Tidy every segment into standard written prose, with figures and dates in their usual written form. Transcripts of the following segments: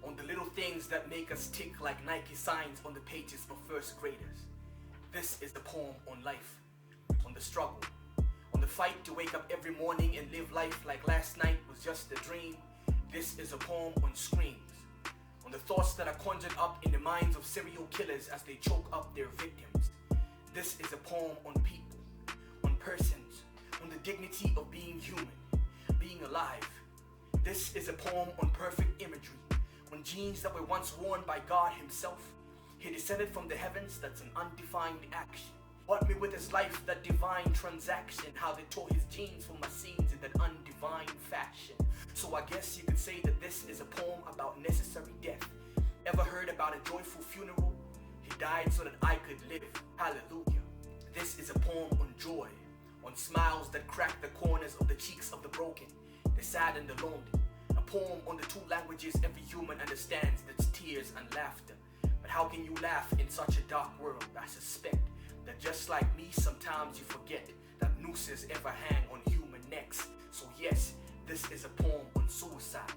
on the little things that make us tick like Nike signs on the pages of first graders. This is the poem on life, on the struggle, on the fight to wake up every morning and live life like last night was just a dream. This is a poem on screams, on the thoughts that are conjured up in the minds of serial killers as they choke up their victims. This is a poem on people, on persons, on the dignity of being human, being alive. This is a poem on perfect imagery, on genes that were once worn by God himself. He descended from the heavens, that's an undefined action. Bought me with his life, that divine transaction. How they tore his genes from my scenes in that undivine fashion. So I guess you could say that this is a poem about necessary death. Ever heard about a joyful funeral? He died so that I could live. Hallelujah. This is a poem on joy, on smiles that crack the corners of the cheeks of the broken, the sad and the lonely. A poem on the two languages every human understands, that's tears and laughter. But how can you laugh in such a dark world? I suspect that just like me, sometimes you forget that nooses ever hang on human necks. So yes, this is a poem on suicide,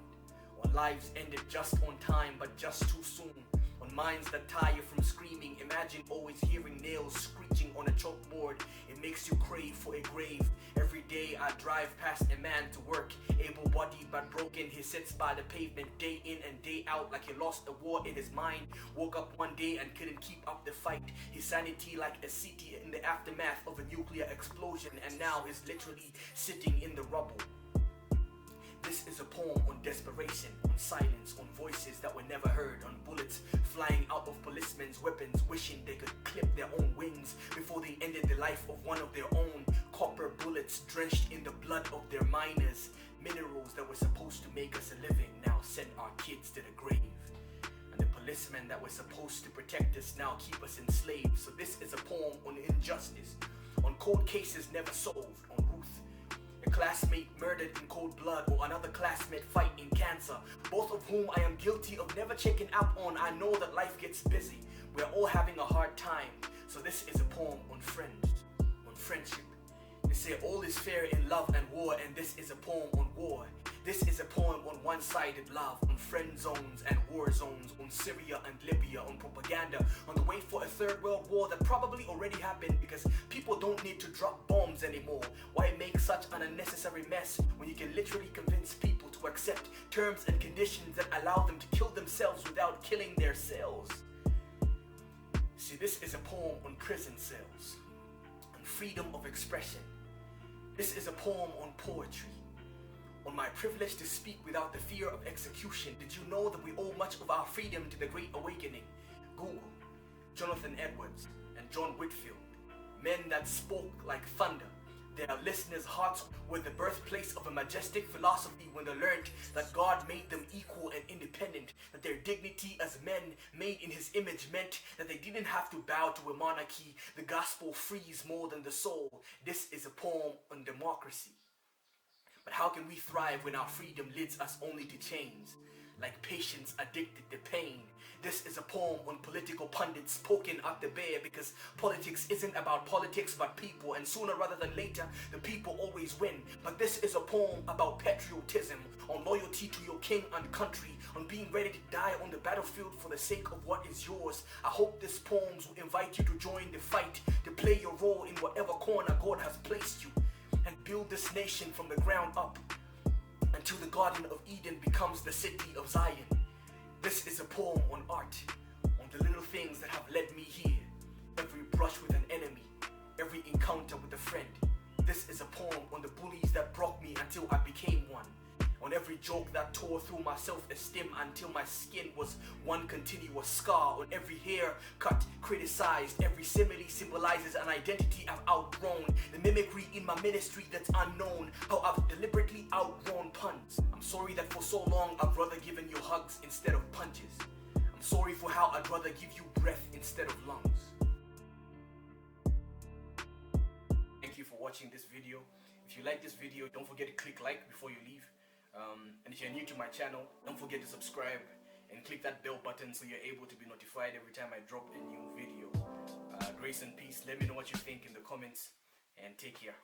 on lives ended just on time but just too soon, on minds that tire from screaming. Imagine always hearing nails screeching on a chalkboard. It makes you crave for a grave. Every day I drive past a man to work, able-bodied but broken. He sits by the pavement day in and day out like he lost a war in his mind. Woke up one day and couldn't keep up the fight. His sanity like a city in the aftermath of a nuclear explosion, and now he's literally sitting in the rubble. This is a poem on desperation, on silence, on voices that were never heard, on bullets flying out of policemen's weapons, wishing they could clip their own wings before they ended the life of one of their own. Copper bullets drenched in the blood of their miners. Minerals that were supposed to make us a living now send our kids to the grave. And the policemen that were supposed to protect us now keep us enslaved. So this is a poem on injustice, on cold cases never solved, on Ruth, a classmate murdered in cold blood, or another classmate fighting cancer, both of whom I am guilty of never checking up on. I know that life gets busy, we're all having a hard time. So this is a poem on friends, on friendship. They say all is fair in love and war, and this is a poem on war. This is a poem on one-sided love, on friend zones and war zones, on Syria and Libya, on propaganda, on the way for a third world war that probably already happened because people don't need to drop bombs anymore. Why make such an unnecessary mess when you can literally convince people to accept terms and conditions that allow them to kill themselves without killing themselves? See, this is a poem on prison cells, on freedom of expression. This is a poem on poetry, on my privilege to speak without the fear of execution. Did you know that we owe much of our freedom to the Great Awakening? Google, Jonathan Edwards, and John Whitfield, men that spoke like thunder. Their listeners' hearts were the birthplace of a majestic philosophy when they learned that God made them equal and independent, that their dignity as men made in his image meant that they didn't have to bow to a monarchy. The gospel frees more than the soul. This is a poem on democracy. But how can we thrive when our freedom leads us only to chains, like patients addicted to pain? This is a poem on political pundits poking at the bear, because politics isn't about politics but people, and sooner rather than later the people always win. But this is a poem about patriotism, on loyalty to your king and country, on being ready to die on the battlefield for the sake of what is yours. I hope these poems will invite you to join the fight, to play your role in whatever corner God has placed you, and build this nation from the ground up until the Garden of Eden becomes the city of Zion. This is a poem on art, on the little things that have led me here. Every brush with an enemy, every encounter with a friend. This is a poem on the bullies that broke me until I became one, on every joke that tore through my self-esteem until my skin was one continuous scar, on every hair cut criticized. Every simile symbolizes an identity I've outgrown, the mimicry in my ministry that's unknown, how I've deliberately outgrown puns. I'm sorry that for so long I've rather given you hugs instead of punches. I'm sorry for how I'd rather give you breath instead of lungs. Thank you for watching this video. If you like this video, don't forget to click like before you leave. And if you're new to my channel, don't forget to subscribe and click that bell button so you're able to be notified every time I drop a new video. Grace and peace. Let me know what you think in the comments, and take care.